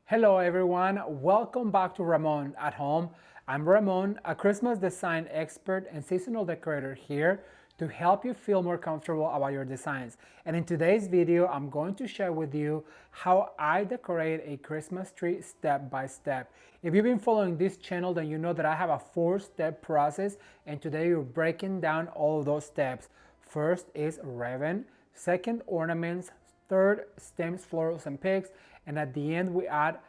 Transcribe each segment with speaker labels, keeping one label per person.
Speaker 1: Hello everyone, welcome back to Ramon at Home. I'm Ramon, a Christmas design expert and seasonal decorator here to help you feel more comfortable about your designs. And in today's video, I'm going to share with you how I decorate a Christmas tree step by step. If you've been following this channel, then you know that I have a 4-step process, and today we're breaking down all of those steps. First is ribbon, second ornaments, third stems, florals, and picks, and at the end we add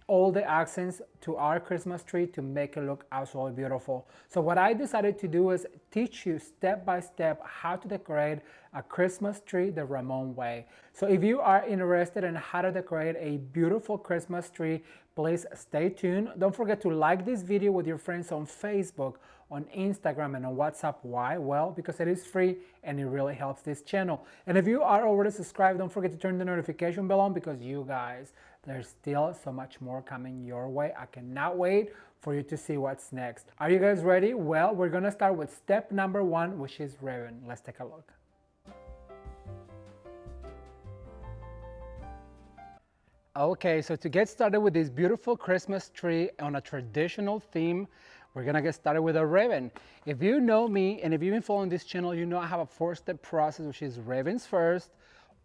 Speaker 1: all the accents to our Christmas tree to make it look absolutely beautiful. So what I decided to do is teach you step by step how to decorate a Christmas tree the Ramon way. So if you are interested in how to decorate a beautiful Christmas tree, please stay tuned. Don't forget to like this video with your friends on Facebook, on Instagram, and on WhatsApp. Why? Well, because it is free and it really helps this channel. And if you are already subscribed, don't forget to turn the notification bell on, because you guys, there's still so much more coming your way. I cannot wait for you to see what's next. Are you guys ready? Well, we're gonna start with step number 1, which is ribbon. Let's take a look. Okay, so to get started with this beautiful Christmas tree on a traditional theme, we're gonna get started with a ribbon. If you know me, and if you've been following this channel, you know I have a 4-step process, which is ribbons first,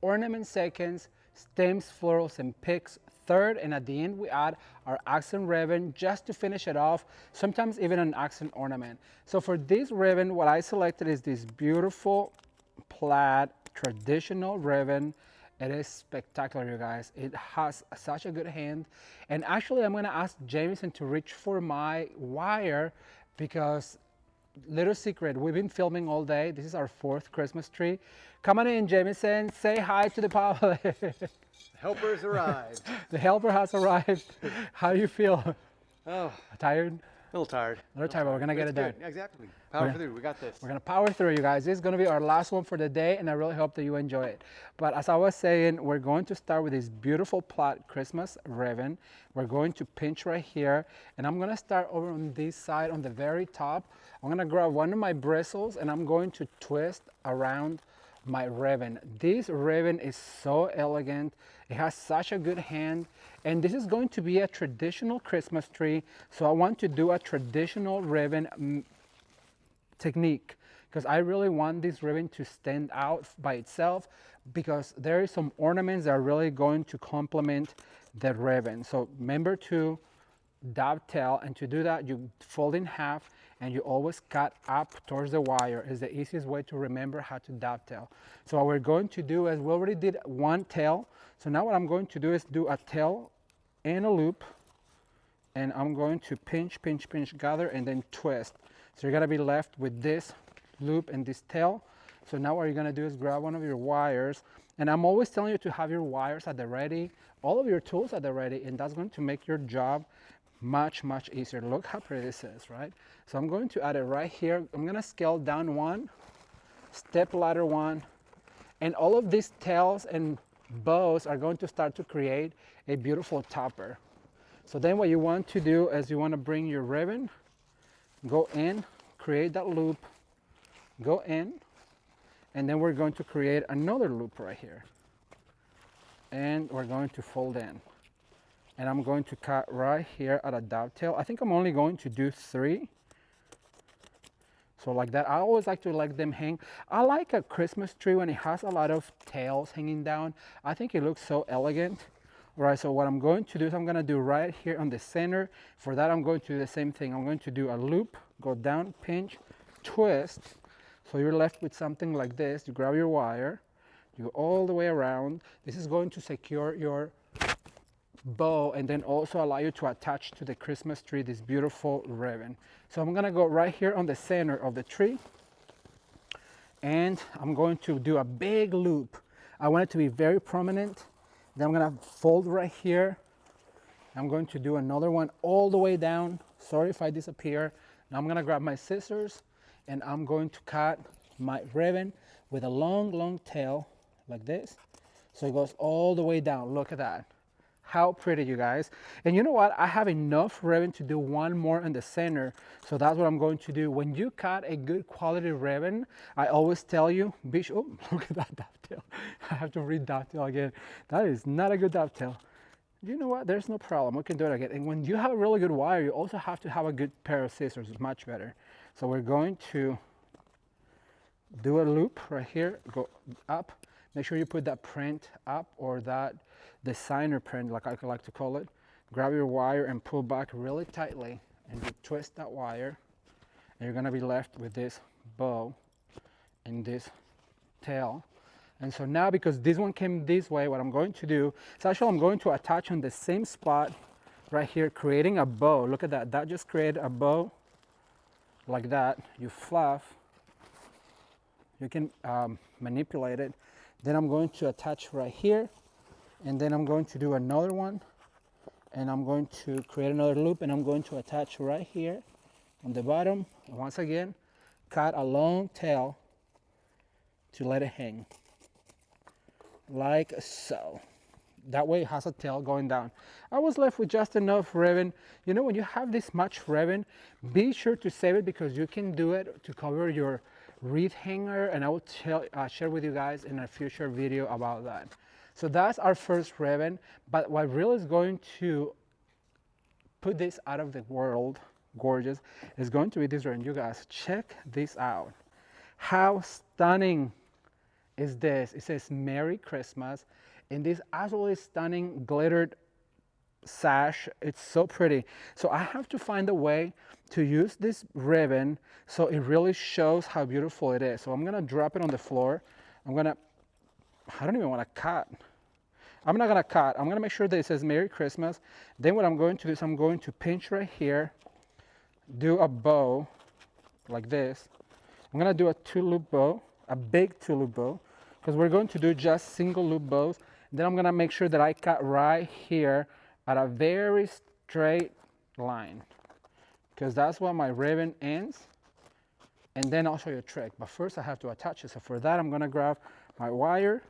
Speaker 1: ornaments seconds, stems, florals, and picks third, and at the end we add our accent ribbon just to finish it off, sometimes even an accent ornament. So for this ribbon, what I selected is this beautiful plaid traditional ribbon. It is spectacular, you guys. It has such a good hand. And actually, I'm gonna ask Jameson to reach for my wire, because, little secret, we've been filming all day. This is our 4th Christmas tree. Come on in, Jameson. Say hi to the public.
Speaker 2: The helper's arrived.
Speaker 1: The helper has arrived. How do you feel?
Speaker 2: Oh,
Speaker 1: Tired?
Speaker 2: a little tired.
Speaker 1: A little tired, but we're gonna get it done.
Speaker 2: Exactly. Power through. We got this.
Speaker 1: We're gonna power through, you guys. This is gonna be our last one for the day, and I really hope that you enjoy it. But as I was saying, we're going to start with this beautiful plaid Christmas ribbon. We're going to pinch right here, and I'm gonna start over on this side on the very top. I'm gonna grab one of my bristles, and I'm going to twist around my ribbon. This ribbon is so elegant. It has such a good hand, and this is going to be a traditional Christmas tree, so I want to do a traditional ribbon technique, because I really want this ribbon to stand out by itself, because there is some ornaments that are really going to complement the ribbon. So remember to dovetail, and to do that you fold in half and you always cut up towards the wire. Is the easiest way to remember how to dovetail. So what we're going to do is, we already did one tail, so now what I'm going to do is do a tail and a loop, and I'm going to pinch, pinch, pinch, gather, and then twist. So you're gonna be left with this loop and this tail. So now what you're gonna do is grab one of your wires, and I'm always telling you to have your wires at the ready, all of your tools at the ready, and that's going to make your job much, much easier. Look how pretty this is, right? So I'm going to add it right here. I'm gonna scale down 1, step ladder 1, and all of these tails and bows are going to start to create a beautiful topper. So then what you want to do is, you want to bring your ribbon, go in, create that loop, go in, and then we're going to create another loop right here, and we're going to fold in, and I'm going to cut right here at a dovetail. I think I'm only going to do 3. So like that. I always like to let them hang. I like a Christmas tree when it has a lot of tails hanging down. I think it looks so elegant. All right, so what I'm going to do is, I'm going to do right here on the center. For that, I'm going to do the same thing. I'm going to do a loop, go down, pinch, twist. So you're left with something like this. You grab your wire, you go all the way around. This is going to secure your bow, and then also allow you to attach to the Christmas tree this beautiful ribbon. So I'm gonna go right here on the center of the tree, and I'm going to do a big loop. I want it to be very prominent. Then I'm gonna fold right here. I'm going to do another one all the way down. Sorry if I disappear. Now I'm gonna grab my scissors, and I'm going to cut my ribbon with a long, long tail like this. So it goes all the way down. Look at that. How pretty, you guys. And you know what? I have enough ribbon to do one more in the center. So that's what I'm going to do. When you cut a good quality ribbon, I always tell you, oh, look at that dovetail. I have to read dovetail again. That is not a good dovetail. You know what? There's no problem. We can do it again. And when you have a really good wire, you also have to have a good pair of scissors. It's much better. So we're going to do a loop right here, go up. Make sure you put that print up, or that designer print, like I like to call it. Grab your wire and pull back really tightly, and you twist that wire, and you're gonna be left with this bow and this tail. And so now, because this one came this way, what I'm going to do is actually I'm going to attach on the same spot right here, creating a bow. Look at that. That just created a bow like that. You fluff. You can manipulate it. Then I'm going to attach right here, and then I'm going to do another one, and I'm going to create another loop, and I'm going to attach right here on the bottom. And once again, cut a long tail to let it hang, like so. That way it has a tail going down. I was left with just enough ribbon. You know, when you have this much ribbon, be sure to save it, because you can do it to cover your wreath hanger, and I will share with you guys in a future video about that. So that's our first ribbon, but what really is going to put this out of the world gorgeous is going to be this ribbon. You guys, check this out. How stunning is this? It says Merry Christmas, and this absolutely stunning glittered sash. It's so pretty. So I have to find a way to use this ribbon so it really shows how beautiful it is. So I'm gonna drop it on the floor. I don't even want to cut. I'm not gonna cut. I'm gonna make sure that it says Merry Christmas. Then what I'm going to do is I'm going to pinch right here, do a bow like this. I'm gonna do a 2-loop bow, a big 2-loop bow, because we're going to do just single loop bows. Then I'm gonna make sure that I cut right here at a very straight line, because that's where my ribbon ends. And then I'll show you a trick, but first I have to attach it. So for that, I'm gonna grab my wire.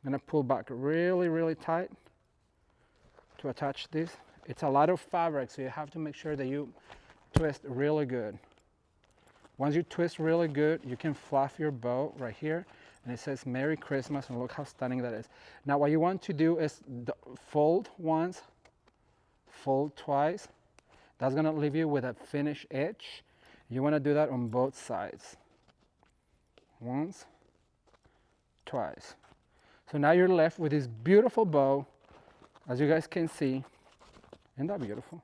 Speaker 1: I'm gonna pull back really, really tight to attach this. It's a lot of fabric, so you have to make sure that you twist really good. Once you twist really good, you can fluff your bow right here, and it says Merry Christmas, and look how stunning that is. Now what you want to do is fold once, fold twice. That's gonna leave you with a finished edge. You wanna do that on both sides. Once, twice. So now you're left with this beautiful bow, as you guys can see. Isn't that beautiful?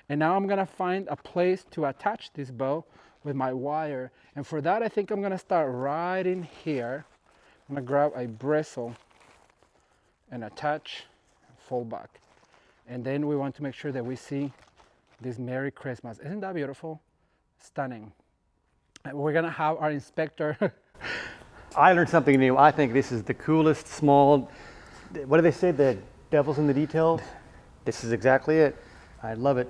Speaker 1: And now I'm gonna find a place to attach this bow with my wire. And for that, I think I'm gonna start right in here. I'm gonna grab a bristle and attach, fold back. And then we want to make sure that we see this Merry Christmas. Isn't that beautiful? Stunning. And we're gonna have our inspector.
Speaker 2: I learned something new. I think this is the coolest small, what do they say? The devil's in the details? This is exactly it. I love it.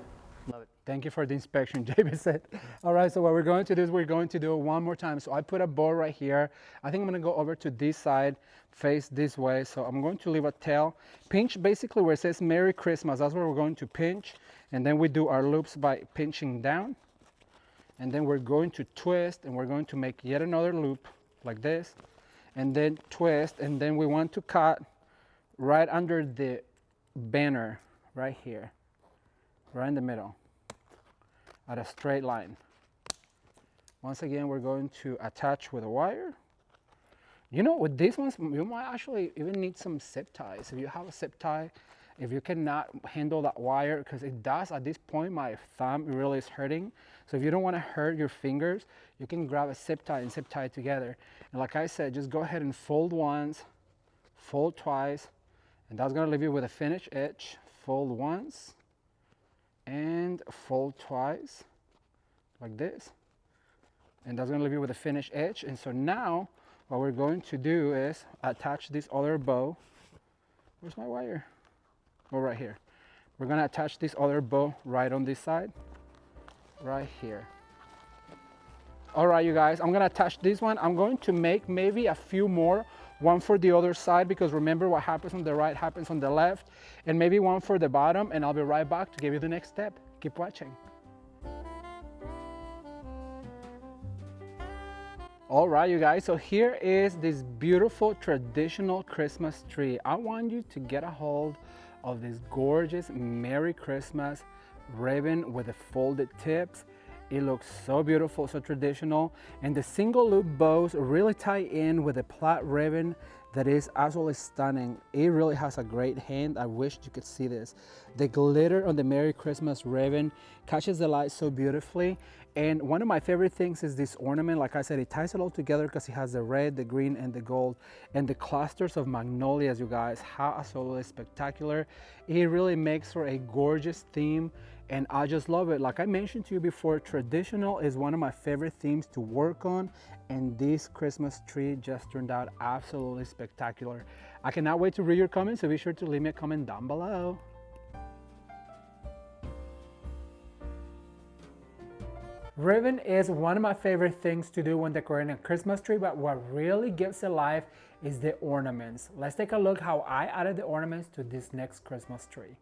Speaker 2: Love it.
Speaker 1: Thank you for the inspection, Jamie said. All right, so what we're going to do is we're going to do it one more time. So I put a bow right here. I think I'm gonna go over to this side, face this way. So I'm going to leave a tail. Pinch basically where it says Merry Christmas. That's where we're going to pinch. And then we do our loops by pinching down. And then we're going to twist, and we're going to make yet another loop like this. And then twist, and then we want to cut right under the banner right here, right in the middle, at a straight line. Once again, we're going to attach with a wire. You know, with these ones, you might actually even need some zip ties. If you have a zip tie, if you cannot handle that wire, because it does, at this point, my thumb really is hurting. So if you don't want to hurt your fingers, you can grab a zip tie and zip tie it together. And like I said, just go ahead and fold once, fold twice, and that's gonna leave you with a finished edge. Fold once, and fold twice, like this. And that's gonna leave you with a finished edge. And so now, what we're going to do is attach this other bow. Where's my wire? Oh, right here. We're gonna attach this other bow right on this side, right here. All right, you guys, I'm gonna attach this one. I'm going to make maybe a few more, one for the other side, because remember what happens on the right happens on the left, and maybe one for the bottom, and I'll be right back to give you the next step. Keep watching. All right, you guys, so here is this beautiful traditional Christmas tree. I want you to get a hold of this gorgeous Merry Christmas ribbon with the folded tips. It looks so beautiful, so traditional, and the single loop bows really tie in with the plaid ribbon that is absolutely stunning. It really has a great hang. I wish you could see this. The glitter on the Merry Christmas ribbon catches the light so beautifully. And one of my favorite things is this ornament. Like I said, it ties it all together because it has the red, the green, and the gold, and the clusters of magnolias, you guys. How absolutely spectacular. It really makes for a gorgeous theme, and I just love it. Like I mentioned to you before, traditional is one of my favorite themes to work on, and this Christmas tree just turned out absolutely spectacular. I cannot wait to read your comments, so be sure to leave me a comment down below. Ribbon is one of my favorite things to do when decorating a Christmas tree, but what really gives it life is the ornaments. Let's take a look how I added the ornaments to this next Christmas tree.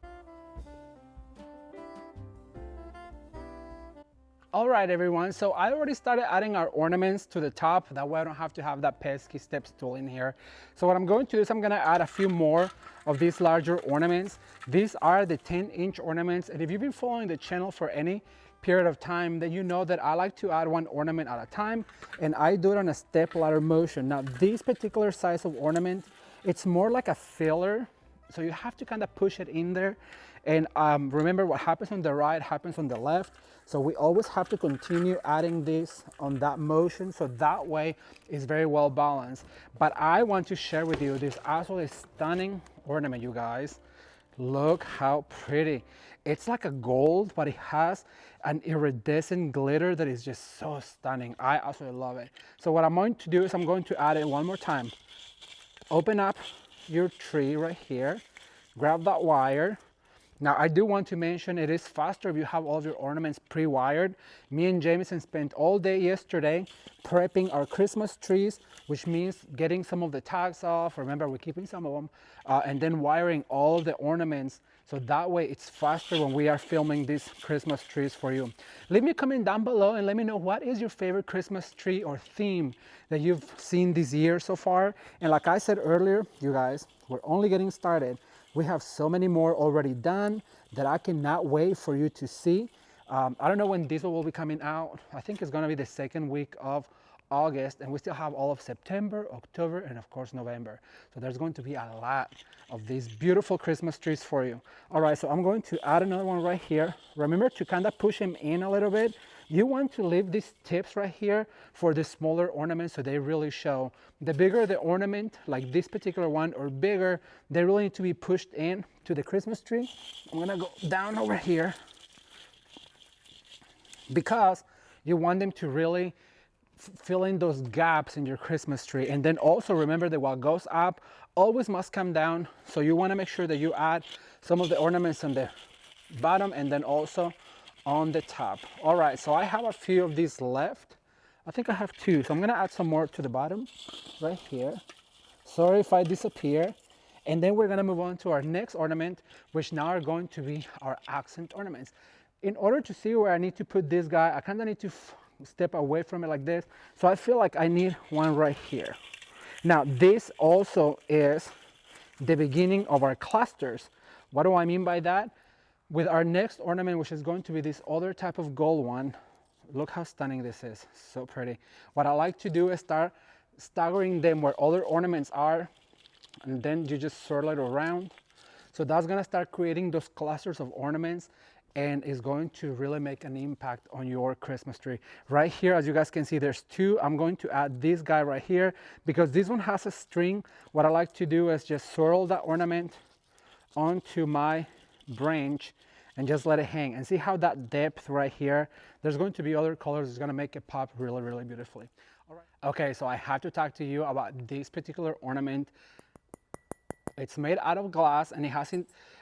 Speaker 1: All right, everyone, so I already started adding our ornaments to the top. That way I don't have to have that pesky steps tool in here. So what I'm going to do is I'm gonna add a few more of these larger ornaments. These are the 10-inch ornaments, and if you've been following the channel for any period of time, then you know that I like to add one ornament at a time, and I do it on a step ladder motion. Now, this particular size of ornament, it's more like a filler, so you have to kind of push it in there. And remember, what happens on the right happens on the left. So we always have to continue adding this on that motion, so that way it's very well balanced. But I want to share with you this absolutely stunning ornament, you guys. Look how pretty. It's like a gold, but it has an iridescent glitter that is just so stunning. I absolutely love it. So what I'm going to do is I'm going to add it one more time. Open up your tree right here, grab that wire. Now I do want to mention it is faster if you have all of your ornaments pre-wired. Me and Jameson spent all day yesterday prepping our Christmas trees, which means getting some of the tags off. Remember, we're keeping some of them, and then wiring all of the ornaments. So that way it's faster when we are filming these Christmas trees for you. Leave me a comment down below and let me know what is your favorite Christmas tree or theme that you've seen this year so far. And like I said earlier, you guys, we're only getting started. We have so many more already done that I cannot wait for you to see. I don't know when this will be coming out. I think it's gonna be the second week of August, and we still have all of September, October, and of course November. So there's going to be a lot of these beautiful Christmas trees for you. All right, so I'm going to add another one right here. Remember to kind of push them in a little bit. You want to leave these tips right here for the smaller ornaments so they really show. The bigger the ornament, like this particular one, or bigger, they really need to be pushed in to the Christmas tree. I'm gonna go down over here because you want them to really fill in those gaps in your Christmas tree. And then also remember that what goes up always must come down. So you want to make sure that you add some of the ornaments on the bottom and then also on the top. All right, so I have a few of these left. I think I have two, so I'm gonna add some more to the bottom right here. Sorry if I disappear. And then we're gonna move on to our next ornament, which now are going to be our accent ornaments. In order to see where I need to put this guy, I kind of need to step away from it like this. So I feel like I need one right here. Now this also is the beginning of our clusters. What do I mean by that? With our next ornament, which is going to be this other type of gold one, look how stunning this is, so pretty. What I like to do is start staggering them where other ornaments are, and then you just swirl it around. So that's gonna start creating those clusters of ornaments, and is going to really make an impact on your Christmas tree. Right here, as you guys can see, there's two. I'm going to add this guy right here because this one has a string. What I like to do is just swirl that ornament onto my branch and just let it hang, and see how that depth right here, there's going to be other colors, it's going to make it pop really, really beautifully. All right. Okay, so I have to talk to you about this particular ornament. It's made out of glass, and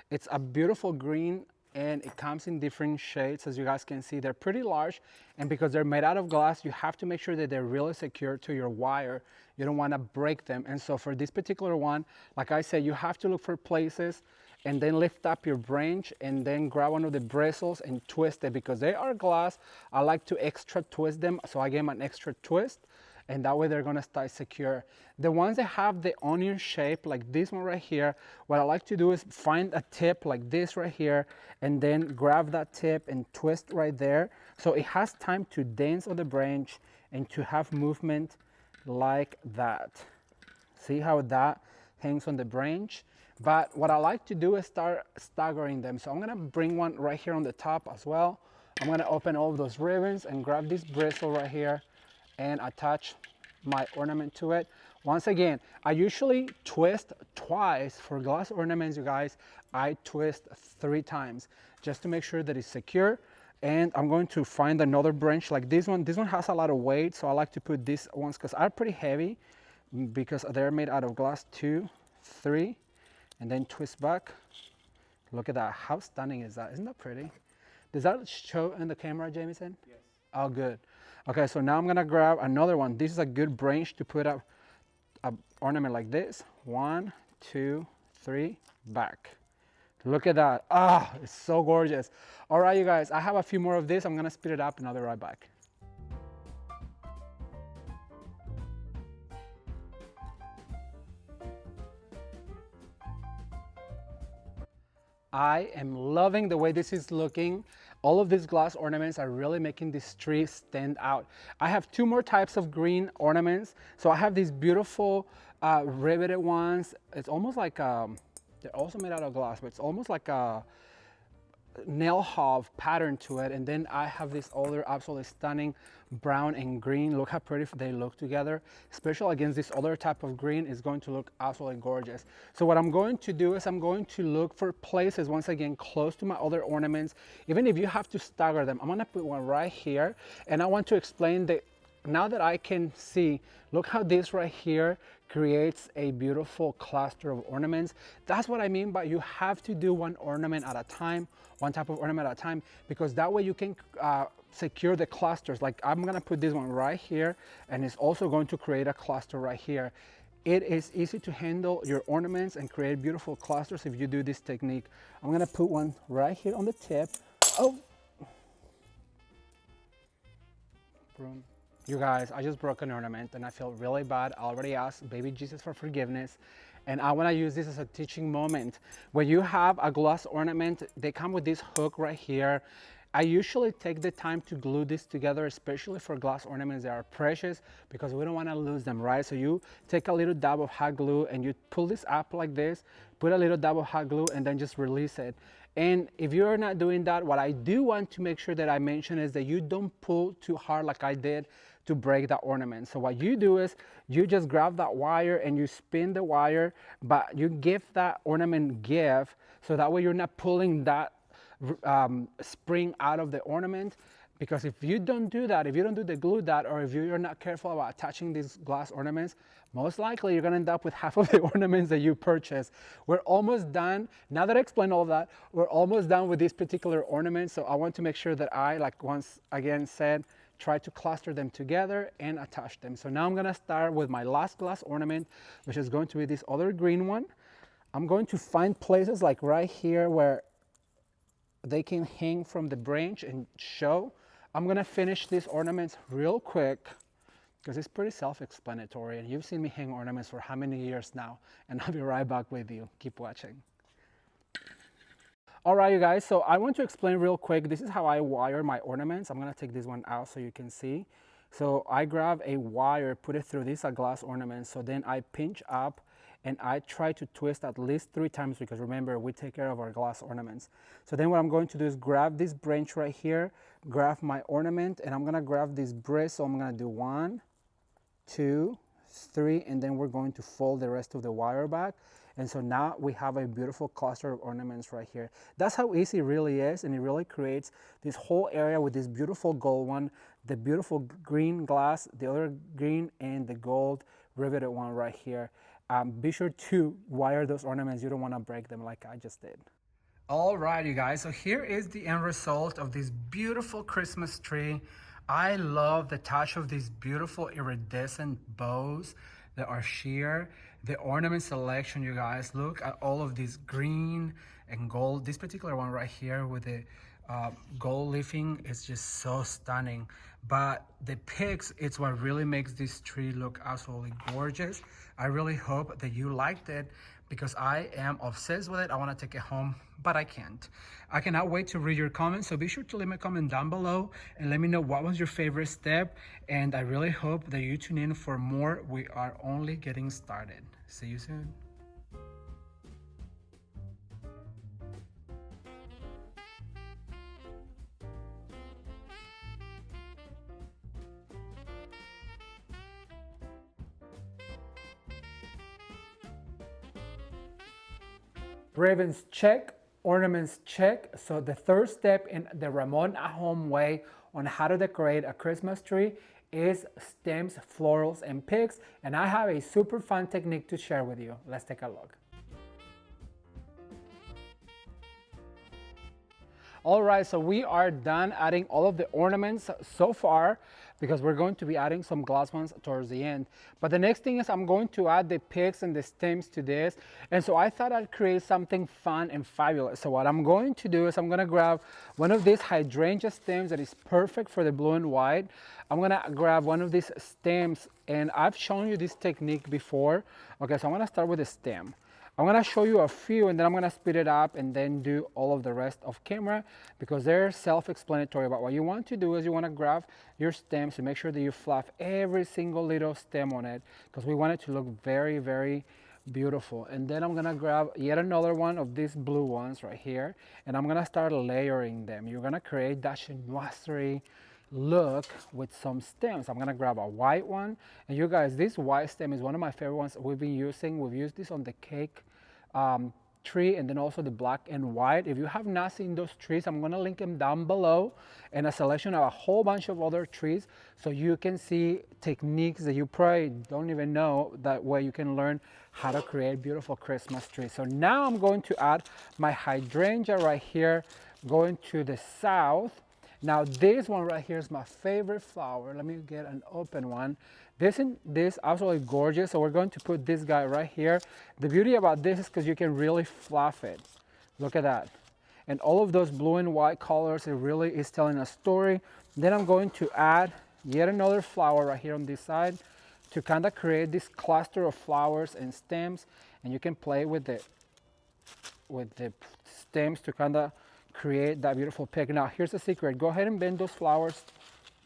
Speaker 1: it's a beautiful green, and it comes in different shades. As you guys can see, they're pretty large, and because they're made out of glass, you have to make sure that they're really secure to your wire. You don't want to break them. And so for this particular one, like I said, you have to look for places and then lift up your branch and then grab one of the bristles and twist it. Because they are glass, I like to extra twist them, so I give them an extra twist. and that way they're gonna stay secure. The ones that have the onion shape, like this one right here, what I like to do is find a tip like this right here, and then grab that tip and twist right there, so it has time to dance on the branch and to have movement like that. See how that hangs on the branch? But what I like to do is start staggering them. So I'm gonna bring one right here on the top as well. I'm gonna open all of those ribbons and grab this bristle right here and attach my ornament to it. Once again, I usually twist twice. For glass ornaments, you guys, I twist 3 times just to make sure that it's secure. And I'm going to find another branch like this one. This one has a lot of weight, so I like to put these ones because they're pretty heavy because they're made out of glass. 2, 3, and then twist back. Look at that. How stunning is that? Isn't that pretty? Does that show in the camera, Jamison? Yes. Oh, good. Okay, so now I'm gonna grab another one. This is a good branch to put up an ornament like this. 1, 2, 3, back. Look at that. Ah, it's so gorgeous. All right, you guys, I have a few more of this. I'm gonna speed it up and I'll be right back. I am loving the way this is looking. All of these glass ornaments are really making this tree stand out. I have 2 more types of green ornaments. So I have these beautiful riveted ones. It's almost like, they're also made out of glass, but it's almost like a nail hove pattern to it. And then I have this other absolutely stunning brown and green. Look how pretty they look together, especially against this other type of green. Is going to look absolutely gorgeous. So what I'm going to do is I'm going to look for places, once again, close to my other ornaments. Even if you have to stagger them, I'm going to put one right here, and I want to explain that now that I can see, look how this right here creates a beautiful cluster of ornaments. That's what I mean by you have to do one ornament at a time, one type of ornament at a time, because that way you can secure the clusters. Like I'm gonna put this one right here, and it's also going to create a cluster right here. It is easy to handle your ornaments and create beautiful clusters if you do this technique. I'm gonna put one right here on the tip. Oh, broom. You guys, I just broke an ornament and I feel really bad. I already asked baby Jesus for forgiveness, and I want to use this as a teaching moment. When you have a glass ornament, they come with this hook right here. I usually take the time to glue this together, especially for glass ornaments. They are precious because we don't want to lose them, right? So you take a little dab of hot glue and you pull this up like this, put a little dab of hot glue, and then just release it. And if you're not doing that, what I do want to make sure that I mention is that you don't pull too hard like I did to break that ornament. So what you do is you just grab that wire and you spin the wire, but you give that ornament give, so that way you're not pulling that spring out of the ornament. Because if you don't do that, if you don't do the glue that, or if you're not careful about attaching these glass ornaments, most likely you're gonna end up with half of the ornaments that you purchased. We're almost done. Now that I explained all of that, we're almost done with this particular ornament. So I want to make sure that I, like once again said, try to cluster them together and attach them. So now I'm gonna start with my last glass ornament, which is going to be this other green one. I'm going to find places like right here where they can hang from the branch and show. I'm gonna finish these ornaments real quick because it's pretty self-explanatory, and you've seen me hang ornaments for how many years now, and I'll be right back with you. Keep watching. All right, you guys, so I want to explain real quick. This is how I wire my ornaments. I'm gonna take this one out so you can see. So I grab a wire, put it through this glass ornament, so then I pinch up and I try to twist at least 3 times, because remember, we take care of our glass ornaments. So then what I'm going to do is grab this branch right here, grab my ornament, and I'm gonna grab this bristle. I'm gonna do 1, 2, 3, and then we're going to fold the rest of the wire back. And so now we have a beautiful cluster of ornaments right here. That's how easy it really is, and it really creates this whole area with this beautiful gold one, the beautiful green glass, the other green, and the gold riveted one right here. Be sure to wire those ornaments. You don't want to break them like I just did. All right, you guys, so here is the end result of this beautiful Christmas tree. I love the touch of these beautiful iridescent bows that are sheer. The ornament selection, you guys, look at all of this green and gold. This particular one right here with the gold leafing is just so stunning. But the pigs, it's what really makes this tree look absolutely gorgeous. I really hope that you liked it because I am obsessed with it. I want to take it home, but I can't. I cannot wait to read your comments. So be sure to leave me a comment down below and let me know what was your favorite step. And I really hope that you tune in for more. We are only getting started. See you soon. Ravens check, ornaments check. So the third step in the Ramon at home way on how to decorate a Christmas tree is stems, florals, and pigs. And I have a super fun technique to share with you. Let's take a look. All right, so we are done adding all of the ornaments so far because we're going to be adding some glass ones towards the end. But the next thing is I'm going to add the pigs and the stems to this. And so I thought I'd create something fun and fabulous. So what I'm going to do is I'm gonna grab one of these hydrangea stems that is perfect for the blue and white. I'm gonna grab one of these stems, and I've shown you this technique before. Okay, so I'm gonna start with the stem. I'm gonna show you a few and then I'm gonna speed it up and then do all of the rest off camera because they're self-explanatory. But what you want to do is you wanna grab your stems and make sure that you fluff every single little stem on it because we want it to look very, very beautiful. And then I'm gonna grab yet another one of these blue ones right here and I'm gonna start layering them. You're gonna create that chinoiserie look with some stems. I'm gonna grab a white one, and you guys, this white stem is one of my favorite ones we've been using. We've used this on the cake tree and then also the black and white. If you have not seen those trees, I'm gonna link them down below and a selection of a whole bunch of other trees so you can see techniques that you probably don't even know. That way you can learn how to create beautiful Christmas trees. So now I'm going to add my hydrangea right here, going to the south. Now this one right here is my favorite flower. Let me get an open one. This absolutely gorgeous. So we're going to put this guy right here. The beauty about this is because you can really fluff it. Look at that. And all of those blue and white colors, it really is telling a story. Then I'm going to add yet another flower right here on this side to kind of create this cluster of flowers and stems. And you can play with the stems to kind of create that beautiful pig. Now here's the secret. Go ahead and bend those flowers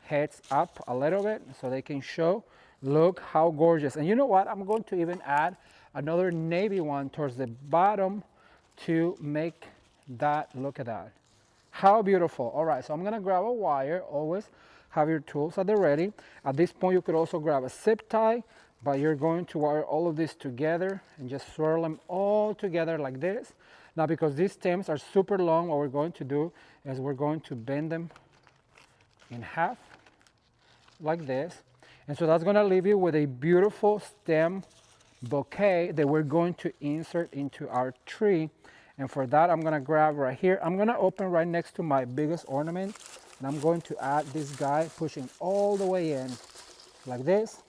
Speaker 1: heads up a little bit so they can show. Look how gorgeous. And you know what? I'm going to even add another navy one towards the bottom to make that, look at that. How beautiful. All right, so I'm gonna grab a wire. Always have your tools at the ready. At this point, you could also grab a zip tie, but you're going to wire all of this together and just swirl them all together like this. Now, because these stems are super long, what we're going to do is we're going to bend them in half like this. And so that's gonna leave you with a beautiful stem bouquet that we're going to insert into our tree. And for that, I'm gonna grab right here. I'm gonna open right next to my biggest ornament. And I'm going to add this guy, pushing all the way in like this.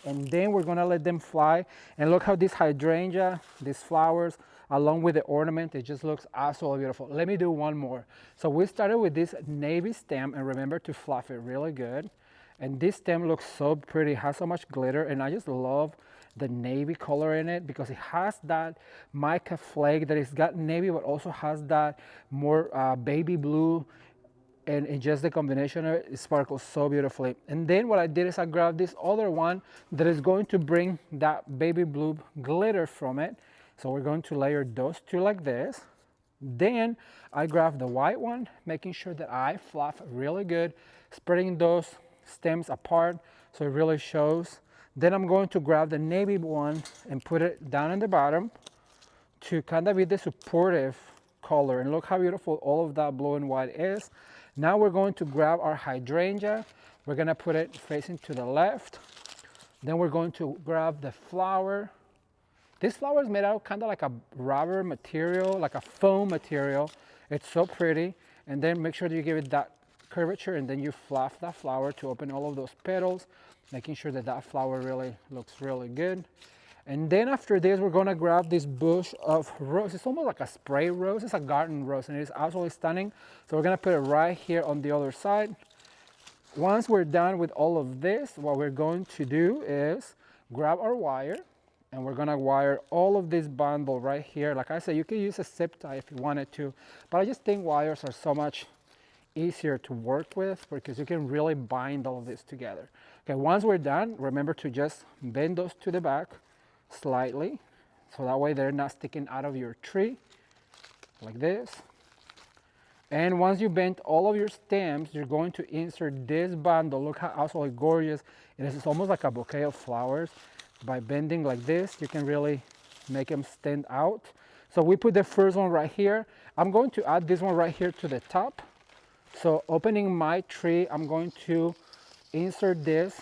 Speaker 1: And then we're gonna let them fly. And look how this hydrangea, these flowers, along with the ornament, it just looks absolutely beautiful. Let me do one more. So we started with this navy stem, and remember to fluff it really good. And this stem looks so pretty, it has so much glitter, and I just love the navy color in it because it has that mica flake that it's got navy, but also has that more baby blue, and just the combination of it, it sparkles so beautifully. And then what I did is I grabbed this other one that is going to bring that baby blue glitter from it. So we're going to layer those two like this. Then I grabbed the white one, making sure that I fluff really good, spreading those stems apart so it really shows. Then I'm going to grab the navy one and put it down in the bottom to kind of be the supportive color. And look how beautiful all of that blue and white is. Now we're going to grab our hydrangea. We're gonna put it facing to the left. Then we're going to grab the flower. This flower is made out kind of like a rubber material, like a foam material. It's so pretty. And then make sure that you give it that curvature, and then you fluff that flower to open all of those petals, making sure that that flower really looks really good. And then after this, we're gonna grab this bush of rose. It's almost like a spray rose. It's a garden rose, and it's absolutely stunning. So we're gonna put it right here on the other side. Once we're done with all of this, what we're going to do is grab our wire, and we're gonna wire all of this bundle right here. Like I said, you can use a zip tie if you wanted to, but I just think wires are so much easier to work with because you can really bind all of this together. Okay, once we're done, remember to just bend those to the back slightly, so that way they're not sticking out of your tree, like this. And once you bend all of your stems, you're going to insert this bundle. Look how absolutely gorgeous it is. It's almost like a bouquet of flowers. By bending like this, you can really make them stand out. So we put the first one right here. I'm going to add this one right here to the top. So opening my tree, I'm going to insert this,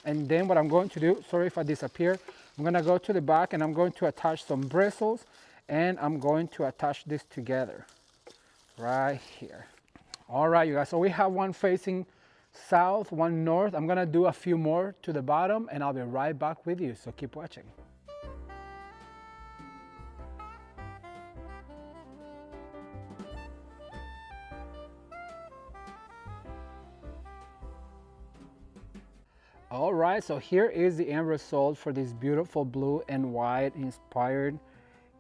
Speaker 1: and then what I'm going to do, sorry if I disappear, I'm gonna go to the back and I'm going to attach some bristles, and I'm going to attach this together right here. All right, you guys, so we have one facing south, one north. I'm gonna do a few more to the bottom, and I'll be right back with you, so keep watching. All right, so here is the end result for this beautiful blue and white inspired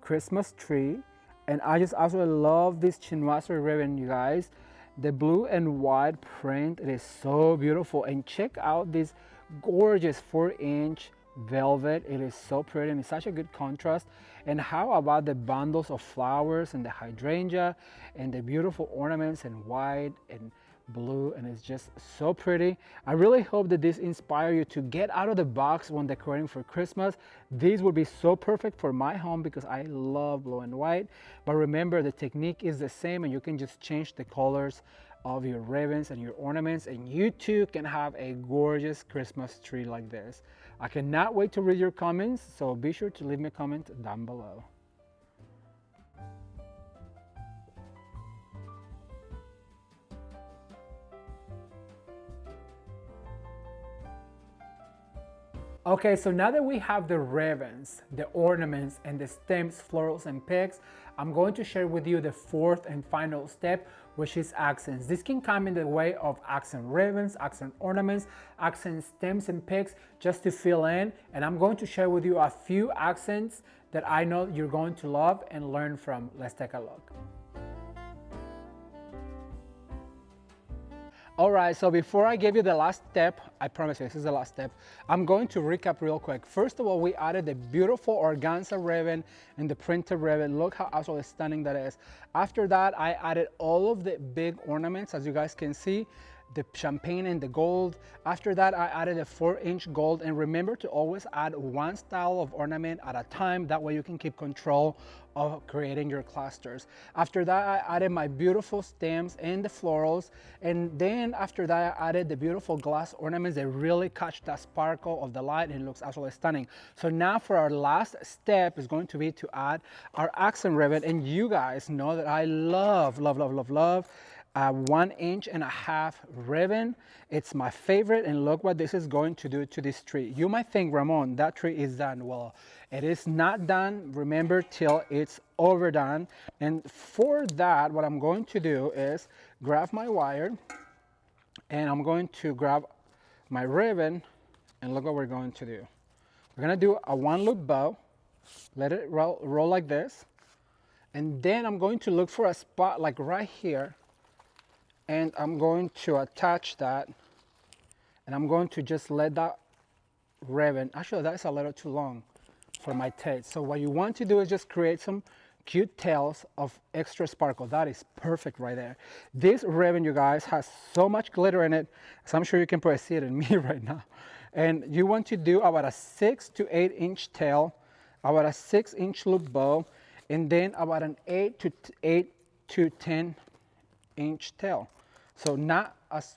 Speaker 1: Christmas tree. And I just absolutely love this chinoiserie ribbon, you guys. The blue and white print, it is so beautiful. And check out this gorgeous 4-inch velvet. It is so pretty and it's such a good contrast. And how about the bundles of flowers and the hydrangea and the beautiful ornaments in white and blue, and it's just so pretty. I really hope that this inspires you to get out of the box when decorating for Christmas. These would be so perfect for my home because I love blue and white. But remember, the technique is the same, and you can just change the colors of your ribbons and your ornaments, and you too can have a gorgeous Christmas tree like this. I cannot wait to read your comments, so be sure to leave me a comment down below. Okay, so now that we have the ribbons, the ornaments, and the stems, florals, and pegs, I'm going to share with you the fourth and final step, which is accents. This can come in the way of accent ribbons, accent ornaments, accent stems and pegs, just to fill in. And I'm going to share with you a few accents that I know you're going to love and learn from. Let's take a look. All right, so before I give you the last step, I promise you this is the last step, I'm going to recap real quick. First of all, we added the beautiful organza ribbon and the printed ribbon. Look how absolutely stunning that is. After that, I added all of the big ornaments, as you guys can see, the champagne and the gold. After that, I added a 4-inch gold, and remember to always add one style of ornament at a time. That way you can keep control of creating your clusters. After that, I added my beautiful stems and the florals, and then after that, I added the beautiful glass ornaments that really catch that sparkle of the light, and it looks absolutely stunning. So now for our last step is going to be to add our accent ribbon, and you guys know that I love 1.5-inch ribbon. It's my favorite, and look what this is going to do to this tree. You might think, Ramon, that tree is done. Well, it is not done, remember, till it's overdone. And for that, what I'm going to do is grab my wire, and I'm going to grab my ribbon, and look what we're going to do. We're gonna do a 1-loop bow, let it roll like this, and then I'm going to look for a spot like right here, and I'm going to attach that, and I'm going to just let that ribbon, actually that's a little too long for my taste. So what you want to do is just create some cute tails of extra sparkle. That is perfect right there. This ribbon, you guys, has so much glitter in it, so I'm sure you can probably see it in me right now. And you want to do about a 6 to 8-inch tail, about a 6-inch loop bow, and then about an 8 to 10-inch tail. So not as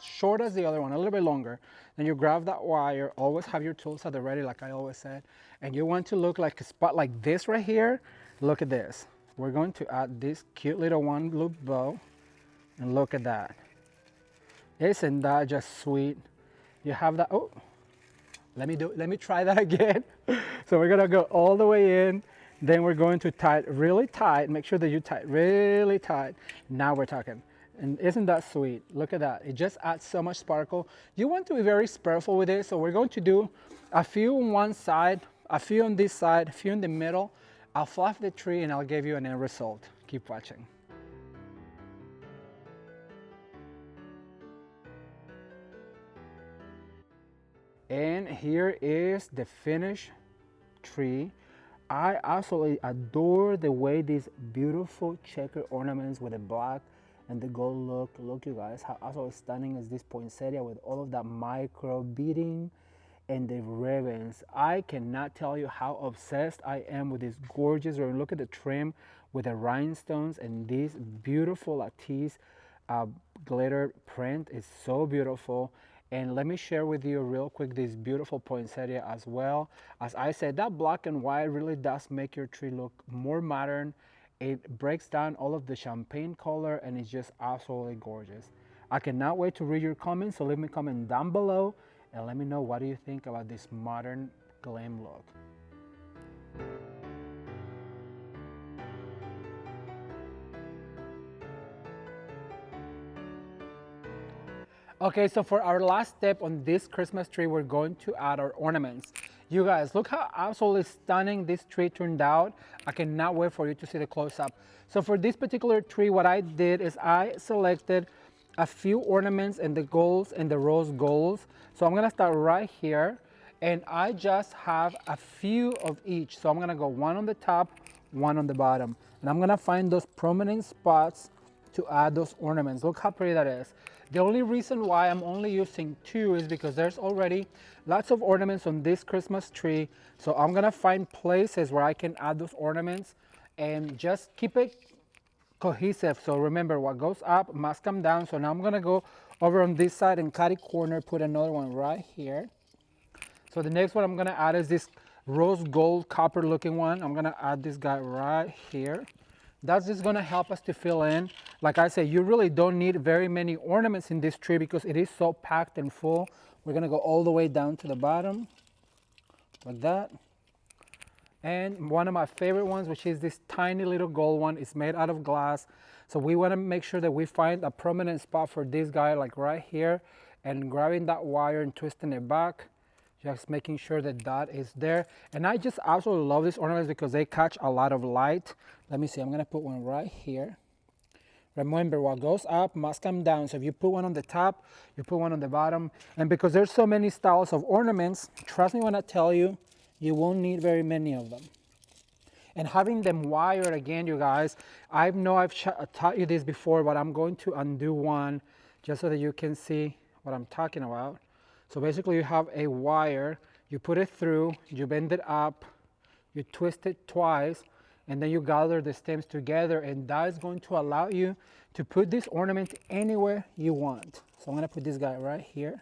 Speaker 1: short as the other one, a little bit longer. Then you grab that wire, always have your tools at the ready like I always said, and you want to look like a spot like this right here. Look at this. We're going to add this cute little 1-loop bow, and look at that. Isn't that just sweet? You have that, oh, Let me try that again. So we're gonna go all the way in, then we're going to tie it really tight. Make sure that you tie it really tight. Now we're talking. And isn't that sweet? Look at that. It just adds so much sparkle. You want to be very careful with it. So we're going to do a few on one side, a few on this side, a few in the middle. I'll fluff the tree and I'll give you an end result. Keep watching. And here is the finished tree. I absolutely adore the way these beautiful checker ornaments with the black and the gold look you guys. How absolutely stunning is this poinsettia with all of that micro beading and the ribbons. I cannot tell you how obsessed I am with this gorgeous ribbon. Look at the trim with the rhinestones and this beautiful lattice glitter print is so beautiful. And let me share with you real quick this beautiful poinsettia as well. As I said, that black and white really does make your tree look more modern. It breaks down all of the champagne color and it's just absolutely gorgeous. I cannot wait to read your comments, so leave me a comment down below and let me know what do you think about this modern glam look. Okay, so for our last step on this Christmas tree, we're going to add our ornaments. You guys, look how absolutely stunning this tree turned out. I cannot wait for you to see the close-up. So for this particular tree, what I did is I selected a few ornaments and the golds and the rose golds. So I'm gonna start right here and I just have a few of each. So I'm gonna go one on the top, one on the bottom. And I'm gonna find those prominent spots to add those ornaments. Look how pretty that is. The only reason why I'm only using two is because there's already lots of ornaments on this Christmas tree. So I'm gonna find places where I can add those ornaments and just keep it cohesive. So remember, what goes up must come down. So now I'm gonna go over on this side and cut a corner, put another one right here. So the next one I'm gonna add is this rose gold copper looking one. I'm gonna add this guy right here. That's just gonna help us to fill in. Like I said, you really don't need very many ornaments in this tree because it is so packed and full. We're gonna go all the way down to the bottom, like that. And one of my favorite ones, which is this tiny little gold one, is made out of glass. So we wanna make sure that we find a prominent spot for this guy, like right here, and grabbing that wire and twisting it back. Just making sure that that is there. And I just absolutely love these ornaments because they catch a lot of light. Let me see, I'm gonna put one right here. Remember, what goes up must come down. So if you put one on the top, you put one on the bottom. And because there's so many styles of ornaments, trust me when I tell you, you won't need very many of them. And having them wired again, you guys, I know I've taught you this before, but I'm going to undo one just so that you can see what I'm talking about. So basically you have a wire, you put it through, you bend it up, you twist it twice, and then you gather the stems together, and that is going to allow you to put this ornament anywhere you want. So I'm gonna put this guy right here.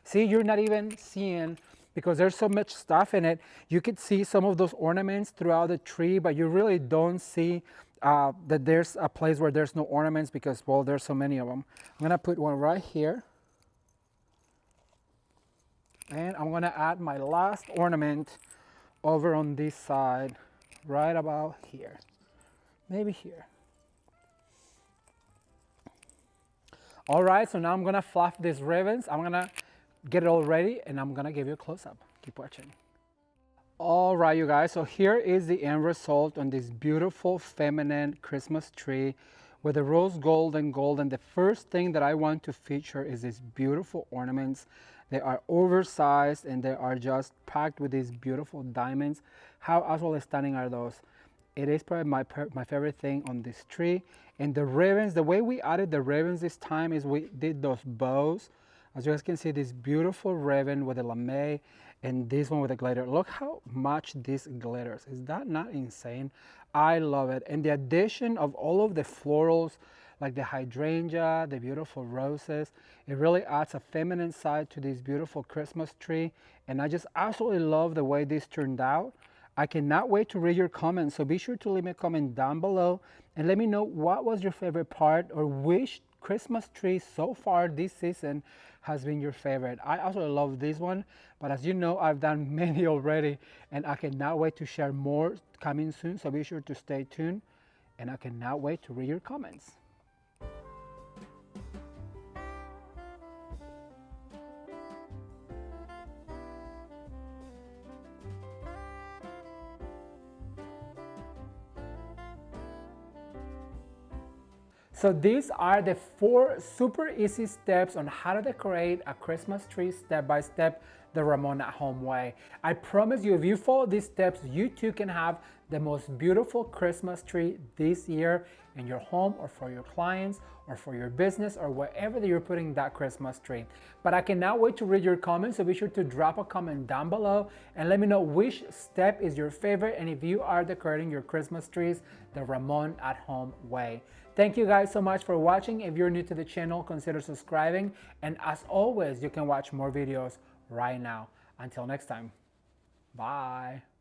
Speaker 1: See, you're not even seeing, because there's so much stuff in it, you could see some of those ornaments throughout the tree, but you really don't see that there's a place where there's no ornaments because, well, there's so many of them. I'm gonna put one right here. And I'm gonna add my last ornament over on this side, right about here, maybe here. All right, so now I'm gonna fluff these ribbons. I'm gonna get it all ready and I'm gonna give you a close-up. Keep watching. All right, you guys, so here is the end result on this beautiful feminine Christmas tree with the rose gold and gold. And the first thing that I want to feature is these beautiful ornaments. They are oversized and they are just packed with these beautiful diamonds. How absolutely stunning are those? It is probably my favorite thing on this tree. And the ribbons, the way we added the ribbons this time is we did those bows. As you guys can see, this beautiful ribbon with the lame and this one with the glitter. Look how much this glitters. Is that not insane? I love it. And the addition of all of the florals, like the hydrangea, the beautiful roses, it really adds a feminine side to this beautiful Christmas tree. And I just absolutely love the way this turned out. I cannot wait to read your comments. So be sure to leave me a comment down below and let me know what was your favorite part or which Christmas tree so far this season has been your favorite. I also love this one, but as you know, I've done many already, and I cannot wait to share more coming soon, so be sure to stay tuned, and I cannot wait to read your comments. So these are the 4 super easy steps on how to decorate a Christmas tree step by step the Ramon at home way. I promise you, if you follow these steps, you too can have the most beautiful Christmas tree this year in your home or for your clients or for your business or wherever that you're putting that Christmas tree. But I cannot wait to read your comments, so be sure to drop a comment down below and let me know which step is your favorite and if you are decorating your Christmas trees the Ramon at home way. Thank you guys so much for watching. If you're new to the channel, consider subscribing. And as always, you can watch more videos right now. Until next time, bye.